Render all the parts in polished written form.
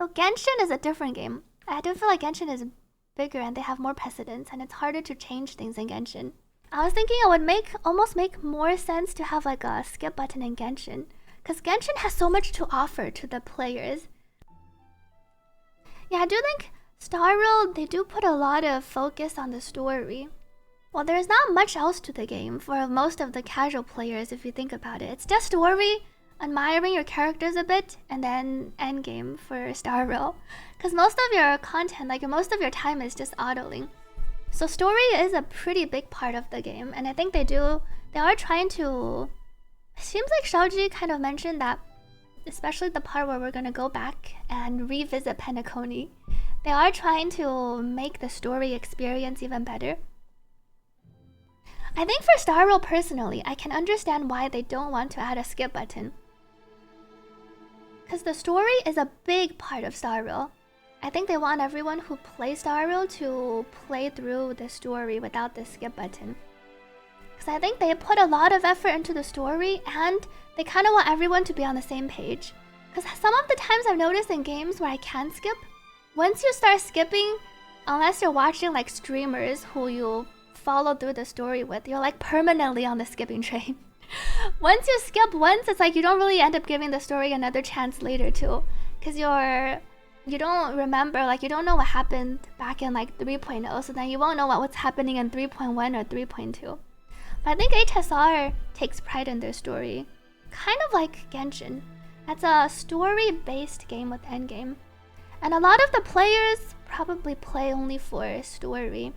Though Genshin is a different game. I do feel like Genshin is bigger and they have more precedence, and it's harder to change things in Genshin. I was thinking it would almost make more sense to have like a skip button in Genshin, because Genshin has so much to offer to the players. Yeah, I do think Star Rail, they do put a lot of focus on the story. Well, there's not much else to the game for most of the casual players if you think about it. It's just story, admiring your characters a bit, and then endgame for Star Rail. Because most of your content, like most of your time is just autoing. So story is a pretty big part of the game, and I think they are trying to... It seems like Shaoji kind of mentioned that, especially the part where we're gonna go back and revisit Penacony, they are trying to make the story experience even better. I think for Star Rail personally, I can understand why they don't want to add a skip button. Because the story is a big part of Star Rail. I think they want everyone who plays Star Rail to play through the story without the skip button. Because I think they put a lot of effort into the story, and they kind of want everyone to be on the same page. Because some of the times I've noticed in games where I can skip, once you start skipping, unless you're watching like streamers who you follow through the story with, you're like permanently on the skipping train. Once you skip once, it's like you don't really end up giving the story another chance later too. Because you don't remember, like you don't know what happened back in like 3.0, so then you won't know what's happening in 3.1 or 3.2. But I think HSR takes pride in their story. Kind of like Genshin. That's a story-based game with endgame. And a lot of the players probably play only for story.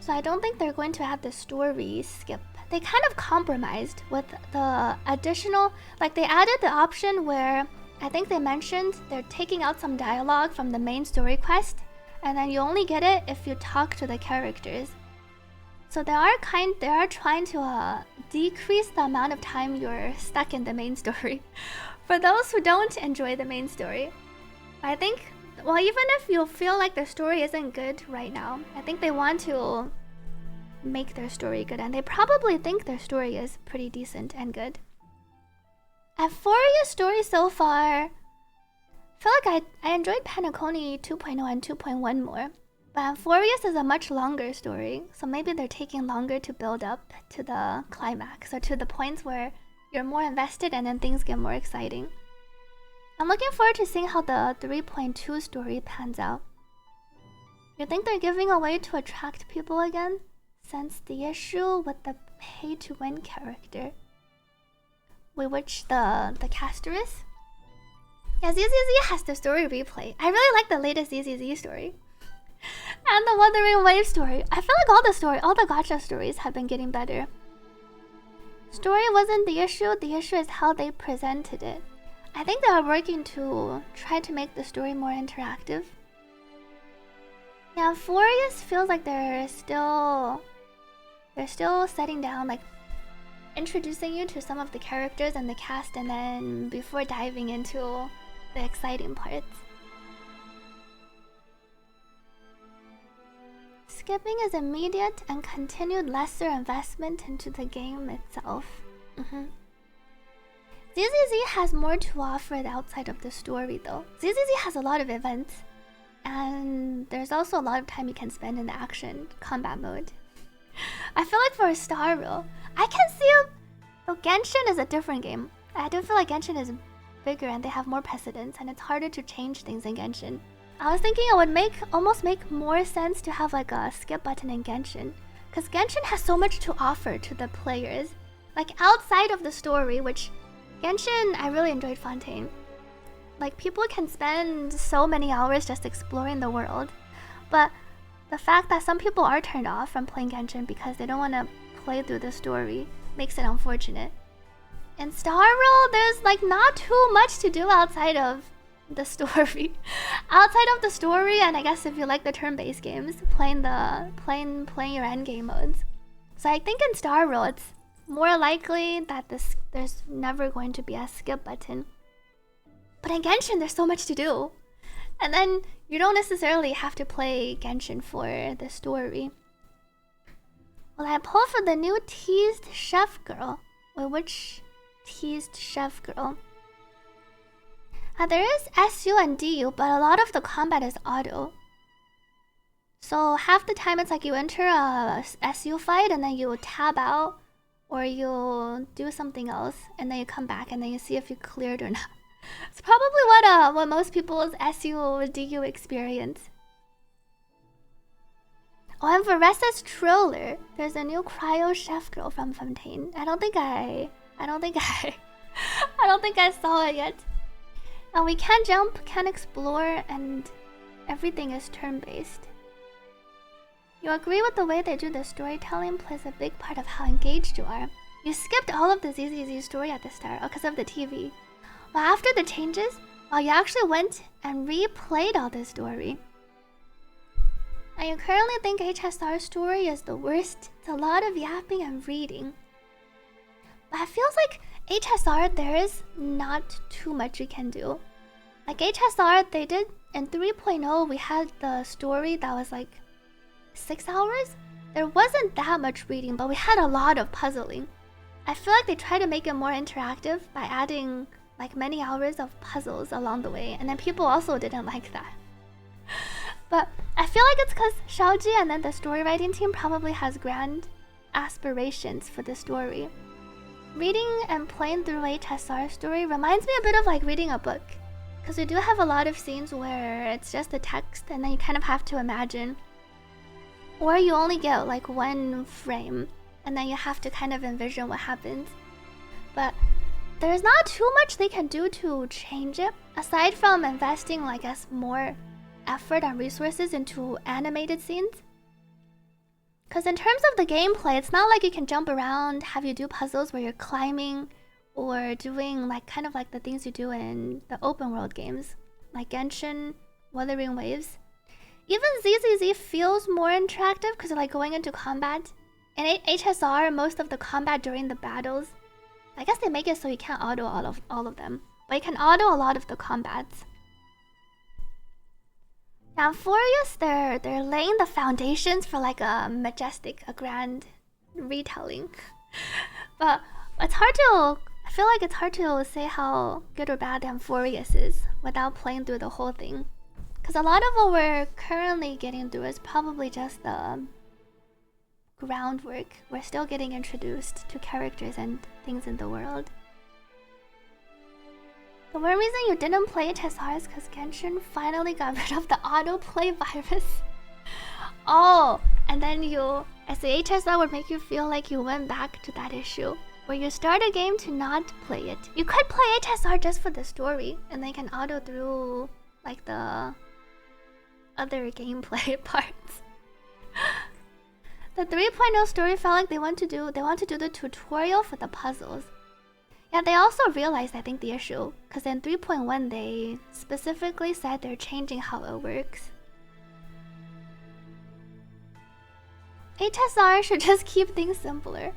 So I don't think they're going to have the story skip. They kind of compromised with the additional... Like they added the option where... I think they mentioned they're taking out some dialogue from the main story quest, and then you only get it if you talk to the characters. So they are trying to decrease the amount of time you're stuck in the main story for those who don't enjoy the main story. I think, well, even if you feel like their story isn't good right now, I think they want to make their story good, and they probably think their story is pretty decent and good. Euphoria's story so far, I feel like I enjoyed Penacony 2.0 and 2.1 more. But Euphoria's is a much longer story, so maybe they're taking longer to build up to the climax, or to the points where you're more invested and then things get more exciting. I'm looking forward to seeing how the 3.2 story pans out. You think they're giving away to attract people again? Since the issue with the pay-to-win character. With which the caster is? Yeah, ZZZ has the story replay. I really like the latest ZZZ story. And the Wuthering Wave story. I feel like all the gacha stories have been getting better. Story wasn't the issue is how they presented it. I think they are working to try to make the story more interactive. Yeah, Furious feels like they're still setting down, like introducing you to some of the characters and the cast, and then before diving into the exciting parts. Skipping is immediate and continued lesser investment into the game itself. ZZZ has more to offer outside of the story though. ZZZ has a lot of events, and there's also a lot of time you can spend in the action combat mode. I feel like for a Star Rail, I can see though Genshin is a different game. I do feel like Genshin is bigger and they have more precedence, and it's harder to change things in Genshin. I was thinking it would almost make more sense to have like a skip button in Genshin, because Genshin has so much to offer to the players. Like outside of the story, which Genshin, I really enjoyed Fontaine. Like people can spend so many hours just exploring the world, but the fact that some people are turned off from playing Genshin because they don't want to play through the story makes it unfortunate. In Star Rail, there's like not too much to do outside of the story. Outside of the story, and I guess if you like the turn-based games, playing your endgame modes. So I think in Star Rail, it's more likely that there's never going to be a skip button. But in Genshin, there's so much to do. And then you don't necessarily have to play Genshin for the story. Well, I pulled for the new teased chef girl. Wait, which teased chef girl? There is SU and DU, but a lot of the combat is auto. So half the time it's like you enter a SU fight and then you tab out, or you do something else and then you come back and then you see if you cleared or not. It's probably what most people's SU DU experience. Oh, and for Ressa's Troller, there's a new cryo chef girl from Fontaine. I don't think I saw it yet. And we can't jump, can't explore, and everything is turn-based. You agree with the way they do the storytelling plays a big part of how engaged you are. You skipped all of the ZZZ story at the start because of the TV. But after the changes, you actually went and replayed all the story. And you currently think HSR story is the worst. It's a lot of yapping and reading. But it feels like HSR, there is not too much you can do. Like HSR, they did in 3.0, we had the story that was like 6 hours. There wasn't that much reading, but we had a lot of puzzling. I feel like they tried to make it more interactive by adding like many hours of puzzles along the way, and then people also didn't like that. But I feel like it's because Shaoji and then the story writing team probably has grand aspirations for the story. Reading and playing through HSR story reminds me a bit of like reading a book, because we do have a lot of scenes where it's just the text and then you kind of have to imagine, or you only get like one frame and then you have to kind of envision what happens. But there's not too much they can do to change it, aside from investing, I guess, more effort and resources into animated scenes. Because in terms of the gameplay, it's not like you can jump around, have you do puzzles where you're climbing, or doing like kind of like the things you do in the open world games, like Genshin, Wuthering Waves. Even ZZZ feels more interactive because like going into combat. In HSR, most of the combat during the battles, I guess they make it so you can't auto all of them, but you can auto a lot of the combats. Now, Furious, they're laying the foundations for like a grand retelling. But it's hard to, I feel like it's hard to say how good or bad Furious is without playing through the whole thing. Because a lot of what we're currently getting through is probably just the groundwork. We're still getting introduced to characters and things in the world. The one reason you didn't play HSR is because Genshin finally got rid of the autoplay virus. Oh, and then as the HSR would make you feel like you went back to that issue, where you start a game to not play it. You could play HSR just for the story, and they can auto through like the other gameplay parts. The 3.0 story felt like they want to do the tutorial for the puzzles. Yeah, they also realized, I think, the issue, because in 3.1 they specifically said they're changing how it works. HSR should just keep things simpler.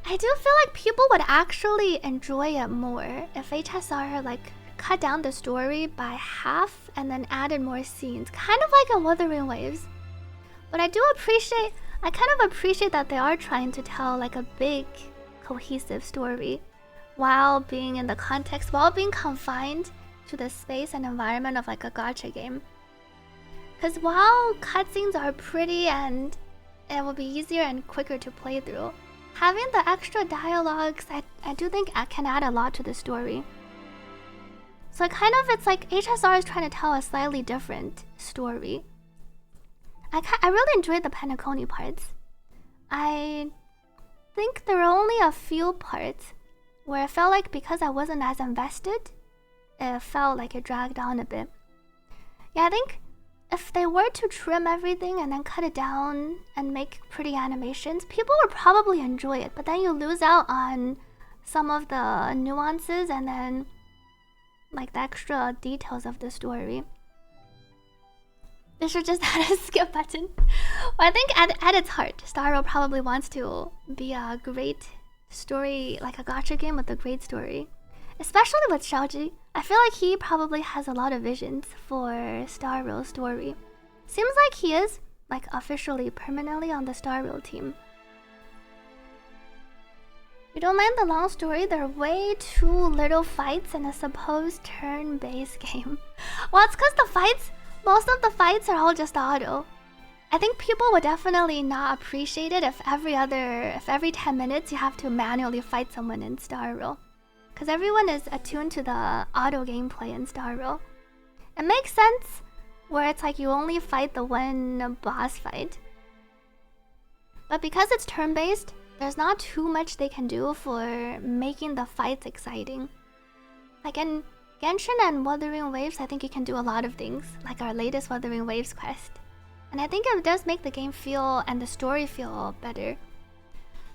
I do feel like people would actually enjoy it more if HSR like cut down the story by half and then added more scenes, kind of like in Wuthering Waves. But I kind of appreciate that they are trying to tell like a big, cohesive story while being in the context, while being confined to the space and environment of like a gacha game. Because while cutscenes are pretty and it will be easier and quicker to play through, having the extra dialogues, I do think can add a lot to the story. So it's like HSR is trying to tell a slightly different story. I really enjoyed the Penacony parts. I think there are only a few parts where I felt like because I wasn't as invested, it felt like it dragged on a bit. Yeah, I think if they were to trim everything and then cut it down and make pretty animations, people would probably enjoy it, but then you lose out on some of the nuances and then like the extra details of the story. They should just add a skip button. Well, I think at its heart, Starro probably wants to be a great story, like a gacha game with a great story. Especially with Shaoji. I feel like he probably has a lot of visions for Starro's story. Seems like he is, like, officially, permanently on the Starro team. You don't mind the long story? There are way too little fights in a supposed turn-based game. Well, it's because the fights, most of the fights are all just auto. I think people would definitely not appreciate it if every 10 minutes you have to manually fight someone in Star Rail. Because everyone is attuned to the auto gameplay in Star Rail. It makes sense where it's like you only fight the one boss fight. But because it's turn-based, there's not too much they can do for making the fights exciting. Like in Genshin and Wuthering Waves, I think you can do a lot of things, like our latest Wuthering Waves quest. And I think it does make the game feel and the story feel better.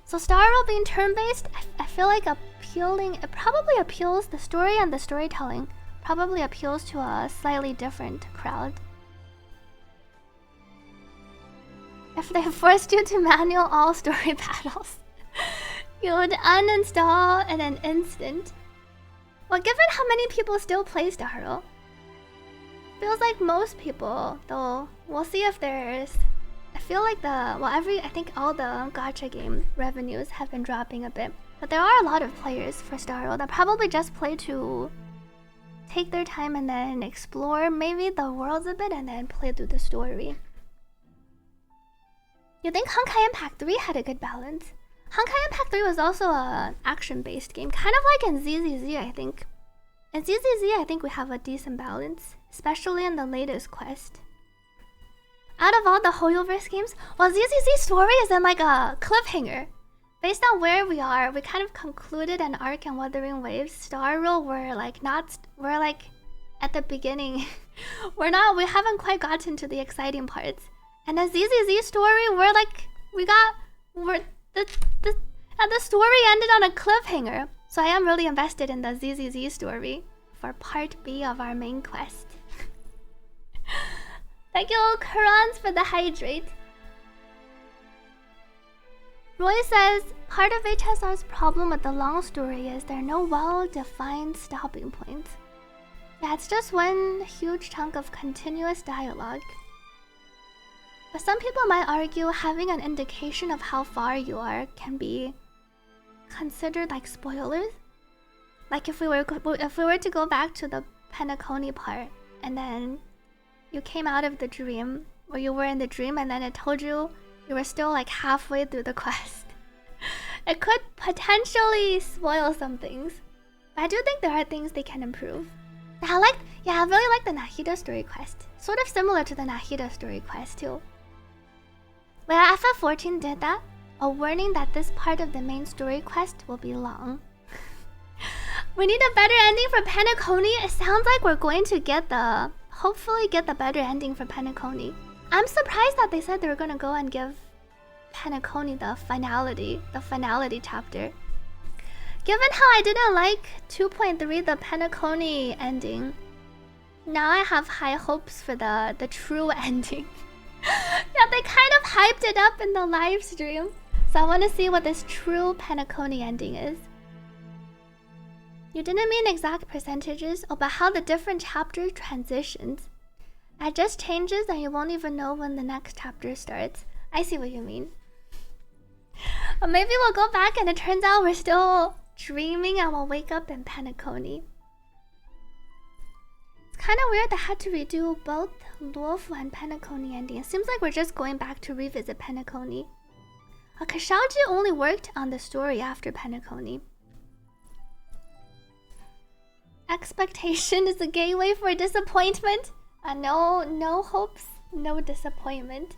So Star Rail being turn-based, I feel like it probably appeals, the story and the storytelling probably appeals to a slightly different crowd. If they forced you to manual all story battles, you would uninstall in an instant. Well, given how many people still play Star Rail, feels like most people, though we'll see if there's... I feel like I think all the Gacha game revenues have been dropping a bit. But there are a lot of players for Star Rail that probably just play to take their time and then explore maybe the worlds a bit and then play through the story. You think Honkai Impact 3 had a good balance? Honkai Impact 3 was also an action-based game, kind of like in ZZZ, I think. In ZZZ, I think we have a decent balance, especially in the latest quest. Out of all the Hoyoverse games, well, ZZZ story is in like a cliffhanger. Based on where we are, we kind of concluded an arc in Wuthering Waves. Star Rail, we're like at the beginning. we haven't quite gotten to the exciting parts. And the ZZZ story, the story ended on a cliffhanger. So I am really invested in the ZZZ story for part B of our main quest. Thank you, Kurans, for the hydrate. Roy says, part of HSR's problem with the long story is there are no well-defined stopping points. Yeah, it's just one huge chunk of continuous dialogue. But some people might argue having an indication of how far you are can be considered like spoilers. Like if we were to go back to the Penacony part and then you came out of the dream, or you were in the dream and then it told you you were still like halfway through the quest. It could potentially spoil some things. But I do think there are things they can improve. I really like the Nahida story quest. Sort of similar to the Nahida story quest too. When FF14 did that, a warning that this part of the main story quest will be long. We need a better ending for Penacony. It sounds like we're going to hopefully get the better ending for Penacony. I'm surprised that they said they were gonna go and give Penacony the finality chapter. Given how I didn't like 2.3, the Penacony ending, now I have high hopes for the true ending. Yeah, they kind of hyped it up in the live stream. So I want to see what this true Penacony ending is. You didn't mean exact percentages, but how the different chapter transitions. It just changes and you won't even know when the next chapter starts. I see what you mean. Or maybe we'll go back and it turns out we're still dreaming and we'll wake up in Penacony. It's kind of weird they had to redo both Luofu and Penacony ending. It seems like we're just going back to revisit Penacony. Kashaoji only worked on the story after Penacony. Expectation is a gateway for disappointment. No hopes, no disappointment.